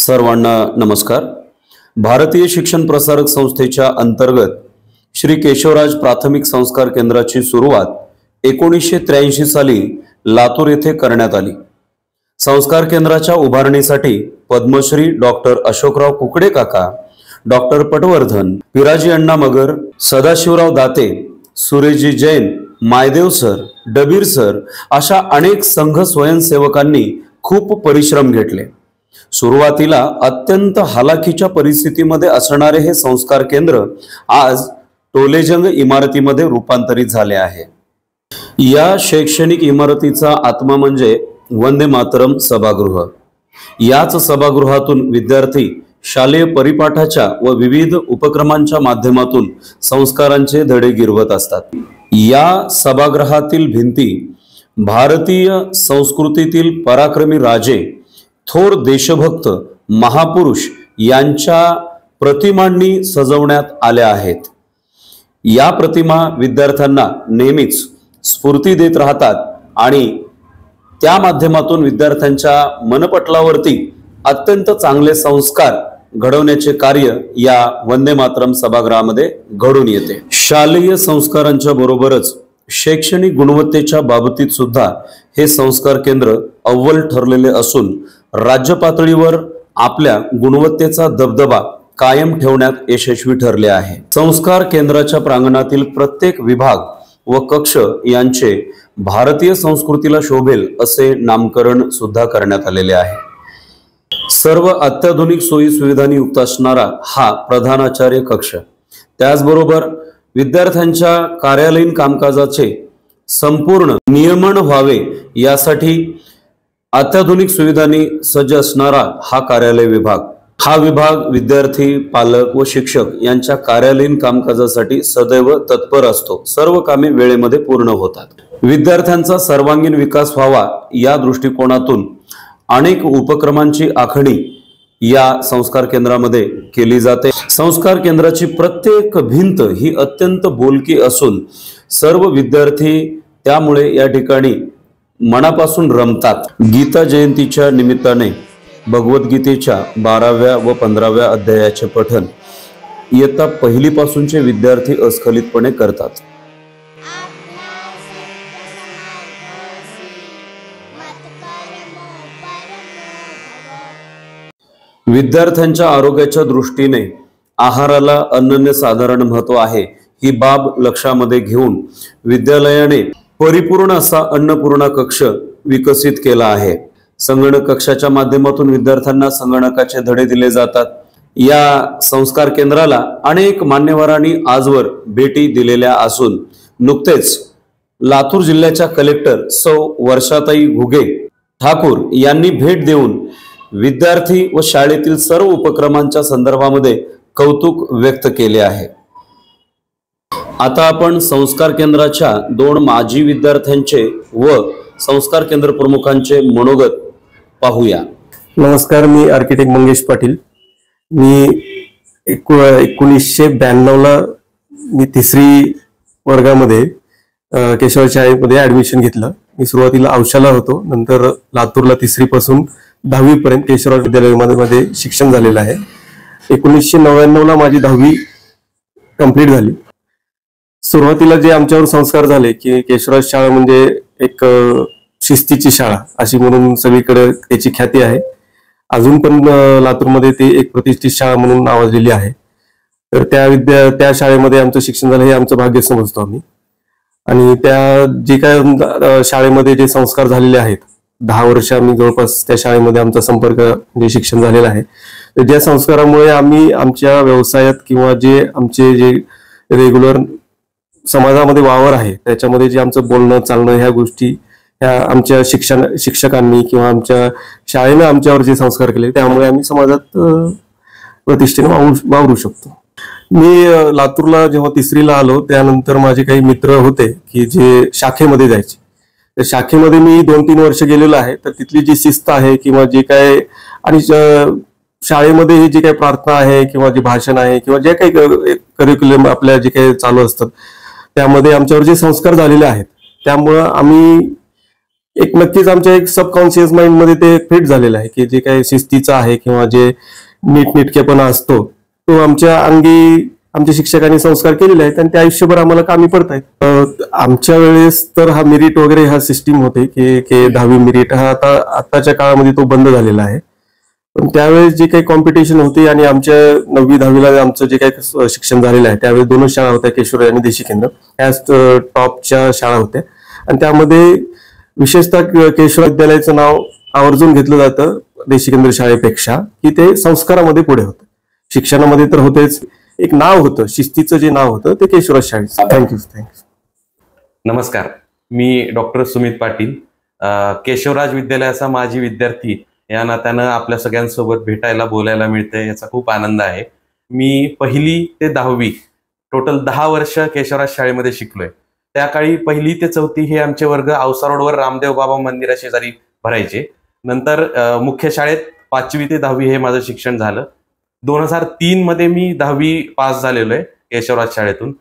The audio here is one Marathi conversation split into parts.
सर्वांना नमस्कार। भारतीय शिक्षण प्रसारक संस्थेच्या अंतर्गत श्री केशवराज प्राथमिक संस्कार केंद्राची सुरुवात 1983 साली लातूर येथे करण्यात आली। संस्कार केंद्राच्या उभारणीसाठी पद्मश्री डॉक्टर अशोकराव कुकडे काका, डॉक्टर पटवर्धन, पिराजी अण्णा मगर, सदाशिवराव दाते, सुरेशजी जैन, मायदेव सर, डबीर सर अशा अनेक संघ स्वयंसेवकांनी खूप परिश्रम घेतले। सुरुवातीला अत्यंत हालाखीच्या परिस्थितीमध्ये असणारे हे संस्कार केंद्र आज टोलेजंग इमारतीमध्ये रूपांतरित झाले आहे। या शैक्षणिक इमारतीचा आत्मा म्हणजे वंदे मातरम सभागृह। याच सभागृहातून विद्यार्थी शालेय परिपाठाच्या व विविध उपक्रमांच्या माध्यमातून संस्कारांचे धडे गिरवत असतात। या सभागृहातील भिंती भारतीय संस्कृतीतील पराक्रमी राजे, थोर देशभक्त, महापुरुष यांच्या प्रतिमांनी सजवण्यात आल्या आहेत। या प्रतिमा विद्यार्थ्यांना नेहमीच स्फूर्ती देत राहतात आणि त्या माध्यमातून विद्यार्थ्यांच्या मनपटलावरती अत्यंत चांगले संस्कार घडवण्याचे कार्य या वंदे मातरम सभागृहामध्ये घडून येते। शालेय संस्कारांच्या बरोबरच शैक्षणिक गुणवत्तेच्या बाबतीत सुद्धा हे संस्कार केंद्र अव्वल ठरलेले असून राज्य पातळीवर आपल्या गुणवत्तेचा दबदबा कायम ठेवण्यात यशस्वी ठरले आहे। संस्कार केंद्राच्या प्रांगणातील प्रत्येक विभाग व कक्ष यांचे भारतीय संस्कृतीला शोभेल असे नामकरण सुद्धा करण्यात आलेले आहे। सर्व अत्याधुनिक सोयी सुविधांनी युक्त असणारा हा प्रधानाचार्य कक्ष, त्याचबरोबर विद्यार्थ्यांच्या कार्यालयीन कामकाजाचे संपूर्ण नियमन व्हावे यासाठी अत्याधुनिक सुविधांनी सज्ज असणारा हा कार्यालय विभाग। हा विभाग विद्यार्थी, पालक व शिक्षक यांच्या कार्यालयीन कामकाजासाठी सदैव तत्पर असतो। सर्व कामे वेळेमध्ये पूर्ण होतात। विद्यार्थ्यांचा सर्वांगीण विकास व्हावा या दृष्टिकोनातून अनेक उपक्रमांची आखणी या संस्कार केंद्रामध्ये केली जाते। संस्कार केंद्राची प्रत्येक भिंत ही अत्यंत बोलकी असून सर्व विद्यार्थी त्यामुळे या ठिकाणी मनापासून रमतात। गीता जयंतीच्या निमित्ताने भगवद्गीतेच्या 12व्या व 15व्या अध्यायाचे पठण इयत्ता पहिली पासूनचे विद्यार्थी अस्खलितपणे करतात। विद्यार्थ्यांच्या आरोग्याच्या दृष्टीने आहाराला अनन्यसाधारण महत्त्व आहे, ही बाब लक्षामध्ये घेऊन विद्यालयाने परिपूर्ण असा अन्नपूर्णा कक्ष विकसित केला आहे। संगणक कक्षाच्या माध्यमातून विद्यार्थ्यांना संगणकाचे धडे दिले जातात। या संस्कार केंद्राला अनेक मान्यवरांनी आजवर भेटी दिलेल्या असून नुकतेच लातूर जिल्ह्याच्या कलेक्टर सौ वर्षाताई घुगे ठाकूर यांनी भेट देऊन विद्यार्थी व शाळेतील सर्व उपक्रमांच्या संदर्भामध्ये कौतुक व्यक्त केले आहे। आता आपण संस्कार केंद्राच्या 2 माजी विद्यार्थ्यांचे व संस्कार केंद्र प्रमुखांचे मनोगत पाहूया। नमस्कार, मी आर्किटेक्ट मंगेश पाटील। मी 1992 ला मी 3री वर्गामध्ये केशवराज शाळेमध्ये ऍडमिशन घेतलं। मी सुरुवातीला औशाला होतो, नंतर लातूरला 3री पासून 10वी पर्यंत केशवराज विद्यालयामध्ये शिक्षण झालेलं आहे। 1999 ला माझी 10वी कंप्लीट झाली। सुरुवातीला जे आमच्यावर संस्कार झाले की केशवराज शाळा म्हणजे एक शिस्तीची शाळा अशी म्हणून सगळीकडे त्याची ख्याती आहे। अजून पण लातूरमध्ये ती एक प्रतिष्ठित शाळा म्हणून नावाजलेली आहे। तर त्या शाळेमध्ये आमचं शिक्षण झालं हे आमचं भाग्य समजतो आम्ही। आणि त्या जे काय शाळेमध्ये जे संस्कार झालेले आहेत, 10 वर्ष आम्ही जवळपास त्या शाळेमध्ये आमचा संपर्क म्हणजे शिक्षण झालेलं आहे। तर ज्या संस्कारामुळे आम्ही आमच्या व्यवसायात किंवा जे आमचे जे रेग्युलर समाजामध्ये वावर आहे त्याच्यामध्ये जे आमचं बोलणं चालणं ह्या गोष्टी ह्या आमच्या शिक्षकांनी किंवा आमच्या शाळेनं आमच्यावर जे संस्कार केले त्यामुळे आम्ही समाजात प्रतिष्ठेने वावरू शकतो। मी लातूरला जेव्हा 3रीला आलो त्यानंतर माझे काही मित्र होते की जे शाखेमध्ये जायचे। तर शाखेमध्ये मी 2-3 वर्ष गेलेलो आहे। तर तिथली जी शिस्त आहे किंवा जे काय आणि शाळेमध्ये हे जे काही प्रार्थना आहे किंवा जे भाषण आहे किंवा जे काही करिक्युलम आपल्या जे काही चालू असतात त्यामध्ये आमच्यावर जे संस्कार झालेले आहेत त्यामुळे आम्ही एक नक्कीच आमच्या एक सबकॉन्शियस माइंड मध्ये ते फिट झालेलं आहे की जे काही शिस्तीचं आहे किंवा जे नीटनेटकेपणा असतो तो आमच्या अंगी आमच्या शिक्षकांनी संस्कार केलेले आहेत आणि ते आयुष्यभर आम्हाला कामी पडतायत. आमच्या वेळेस तर हा मेरिट वगैरे हा सिस्टीम होते की 10वी मेरिट हा आताच्या काळामध्ये तो बंद झालेला आहे. पण त्यावेळेस जे काही कॉम्पिटिशन होती आणि आमच्या 9वी 10वीला आमचं जे काही शिक्षण झालेलं आहे त्यावेळेस 2 शाळा होत्या, केशवराज आणि देशी केंद्र, ह्याच टॉपच्या शाळा होत्या. आणि त्यामध्ये विशेषतः केशवराज विद्यालयाचं नाव आवर्जून घेतलं जातं देशी केंद्र शाळेपेक्षा, की ते संस्कारामध्ये पुढे होतं. शिक्षणामध्ये तर होतेच, एक नाव होतं, शिस्तीचं जे नाव होतं ते केशवराज शाळेचं. थँक्यू. नमस्कार, मी डॉक्टर सुमित पाटील, केशवराज विद्यालयाचा माजी विद्यार्थी या नात्यानं आपल्या सगळ्यांसोबत भेटायला बोलायला मिळते याचा खूप आनंद आहे. मी 1ली ते 10वी टोटल 10 वर्ष केशवराज शाळेमध्ये शिकलोय. त्या काळी 1ली ते 4थी हे आमचे वर्ग औसा रोडवर रामदेव बाबा मंदिरा शेजारी भरायचे. नंतर मुख्य शाळेत 5वी ते 10वी हे माझं शिक्षण झालं. 2003 मध्ये मी 10वी पास झालेलो आहे केशवराज शाळेतून.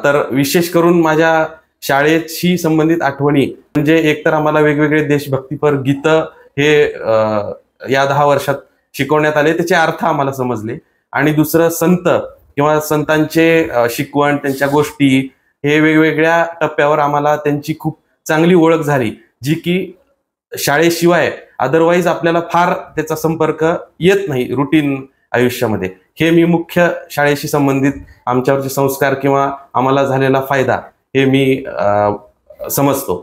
तर विशेष करून माझ्या शाळेशी संबंधित आठवणी म्हणजे एकतर आम्हाला वेगवेगळे देशभक्तीपर गीतं हे या 10 वर्षात शिकवण्यात आले, त्याचे अर्थ आम्हाला समजले. आणि दुसरं संत किंवा संतांचे शिकवण, त्यांच्या गोष्टी हे वेगवेगळ्या टप्प्यावर आम्हाला त्यांची खूप चांगली ओळख झाली, जी की शाळेशिवाय अदरवाईज आपल्याला फार त्याचा संपर्क येत नाही रुटीन आयुष्यामध्ये. हे मी मुख्य शाळेशी संबंधित आमच्यावरचे संस्कार किंवा आम्हाला झालेला फायदा हे मी समजतो.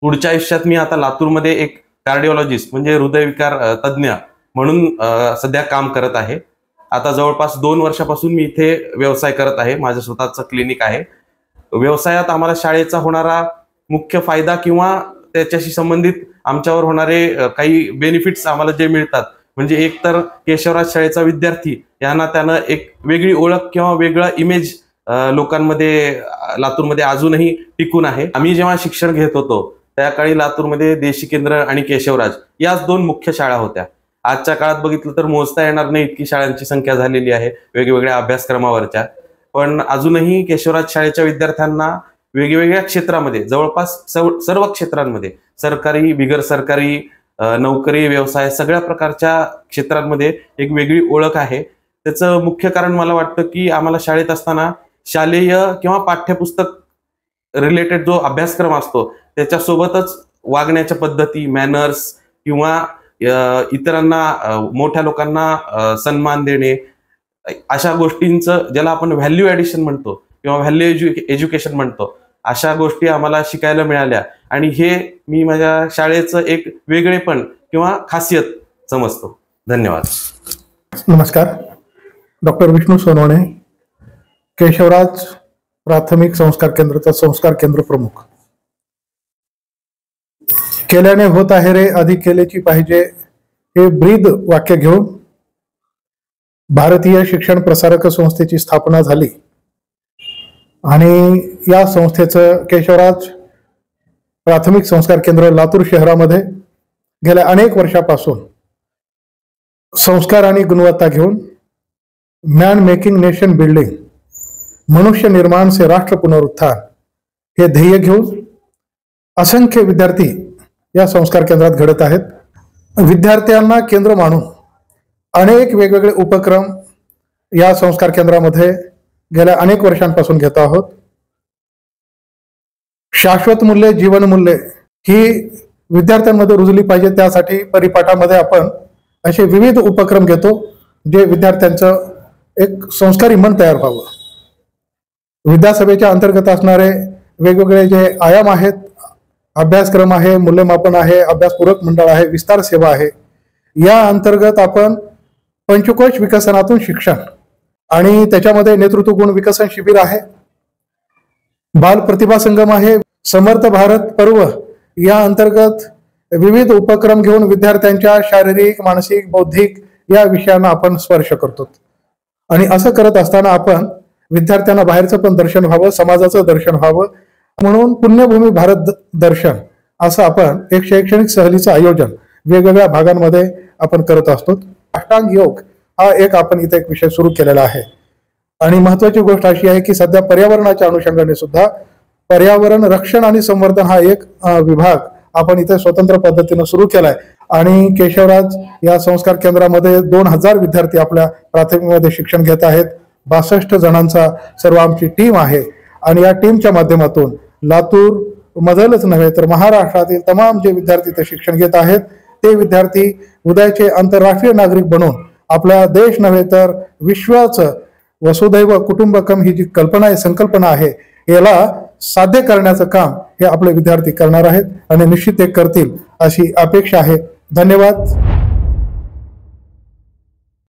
पुढच्या आयुष्यात मी आता लातूरमध्ये एक कार्डिओलॉजिस्ट म्हणजे हृदयविकार तज्ज्ञ म्हणून सध्या काम करत आहे. आता जवळपास 2 वर्षापासून मी इथे व्यवसाय करत आहे. माझं स्वतःचं क्लिनिक आहे. व्यवसायात आम्हाला शाळेचा होणारा मुख्य फायदा किंवा त्याच्याशी संबंधित आमच्यावर होणारे काही बेनिफिट्स आम्हाला जे मिळतात म्हणजे एक तर केशवराज शाळेचा विद्यार्थी या नात्यानं एक वेगळी ओळख किंवा वेगळा इमेज लोकांमध्ये लातूरमध्ये अजूनही टिकून आहे. आम्ही जेव्हा शिक्षण घेत होतो त्या काळी लातूरमध्ये देशी केंद्र आणि केशवराज याच 2 मुख्य शाळा होत्या. आजच्या काळात बघितलं तर मोजता येणार नाही इतकी शाळांची संख्या झालेली आहे वेगवेगळ्या अभ्यासक्रमावरच्या. पण अजूनही केशवराज शाळेच्या विद्यार्थ्यांना वेगवेगळ्या क्षेत्रामध्ये जवळपास सर्व क्षेत्रांमध्ये सरकारी, बिगर सरकारी, नोकरी, व्यवसाय सगळ्या प्रकारच्या क्षेत्रांमध्ये एक वेगळी ओळख आहे. त्याचं मुख्य कारण मला वाटतं की आम्हाला शाळेत असताना शालेय किंवा पाठ्यपुस्तक रिलेटेड जो अभ्यासक्रम असतो त्याच्यासोबतच वागण्याच्या पद्धती, मॅनर्स किंवा इतरांना, मोठ्या लोकांना सन्मान देणे, अशा गोष्टींचं ज्याला आपण व्हॅल्यू ॲडिशन म्हणतो किंवा व्हॅल्यू एज्युकेशन म्हणतो, अशा गोष्टी आम्हाला शिकायला मिळाल्या. आणि हे मी माझ्या शाळेचं एक वेगळेपण किंवा खासियत समजतो. धन्यवाद. नमस्कार, डॉक्टर विष्णू सोनवणे, केशवराज प्राथमिक संस्कार केंद्राचा संस्कार केंद्र प्रमुख. केल्याने होत आहे रे, अधिक केल्याची पाहिजे हे ब्रीद वाक्य घेऊन भारतीय शिक्षण प्रसारक संस्थेची स्थापना झाली. आणि या संस्थेचं केशवराज प्राथमिक संस्कार केंद्र लातूर शहरामध्ये गेल्या अनेक वर्षापासून संस्कार आणि गुणवत्ता घेऊन मॅन मेकिंग नेशन बिल्डिंग, मनुष्य निर्माण से राष्ट्र पुनरुत्थान हे ध्येय घेऊन असंख्य विद्यार्थी या संस्कार केंद्रात घडत आहेत. विद्यार्थ्यांना केंद्र मानून अनेक वेगवेगळे उपक्रम या संस्कार केंद्रामध्ये गेल्या अनेक वर्षांपासून घेत आहोत. शाश्वत मूल्ये, जीवनमूल्ये ही विद्यार्थ्यांमध्ये रुजली पाहिजे, त्यासाठी परिपाठामध्ये आपण असे विविध उपक्रम घेतो जे विद्यार्थ्यांचं एक संस्कारी मन तयार व्हावं. विद्यासभेच्या अंतर्गत असणारे वेगवेगळे जे आयाम आहेत, अभ्यासक्रम आहे, मूल्यमापन आहे, अभ्यासपूरक मंडळ आहे, विस्तार सेवा आहे, या अंतर्गत आपण पंचकोश विकसनातून शिक्षण आणि त्याच्यामध्ये नेतृत्व गुण विकसन शिबिर आहे, बाल प्रतिभा संगम आहे, समर्थ भारत पर्व या अंतर्गत विविध उपक्रम घेऊन विद्यार्थ्यांच्या शारीरिक, मानसिक, बौद्धिक या विषयांना आपण स्पर्श करतो. आणि असं करत असताना आपण विद्यार्थ्यांना बाहेरचं पण दर्शन व्हावं, समाजाचं दर्शन व्हावं म्हणून पुण्यभूमी भारत दर्शन असं आपण एक शैक्षणिक सहलीचं आयोजन वेगवेगळ्या भागांमध्ये आपण करत असतो. अष्टांग योग हा एक आपण इथे एक विषय सुरू केलेला आहे. आणि महत्वाची गोष्ट अशी आहे की सध्या पर्यावरणाच्या अनुषंगाने सुद्धा पर्यावरण रक्षण आणि संवर्धन हा एक विभाग आपण इथे स्वतंत्र पद्धतीने सुरू केलाय आणि केशवराज या संस्कार केंद्रामध्ये 2000 विद्यार्थी आपल्या प्राथमिकमध्ये शिक्षण घेत आहेत. 62 जणांचा सर्व आमची टीम आहे आणि या टीमच्या माध्यमातून लातूर मधलच नव्हे तर महाराष्ट्रातील तमाम जे विद्यार्थी ते शिक्षण घेत आहेत ते विद्यार्थी उद्याचे आंतरराष्ट्रीय नागरिक बनून आपला देश नव्हे तर विश्वाचं वसुधैव कुटुंबकम ही जी कल्पना आहे, संकल्पना आहे, याला साध्य करण्याचं काम हे आपले विद्यार्थी करणार आहेत आणि निश्चित ते करतील अशी अपेक्षा आहे. धन्यवाद.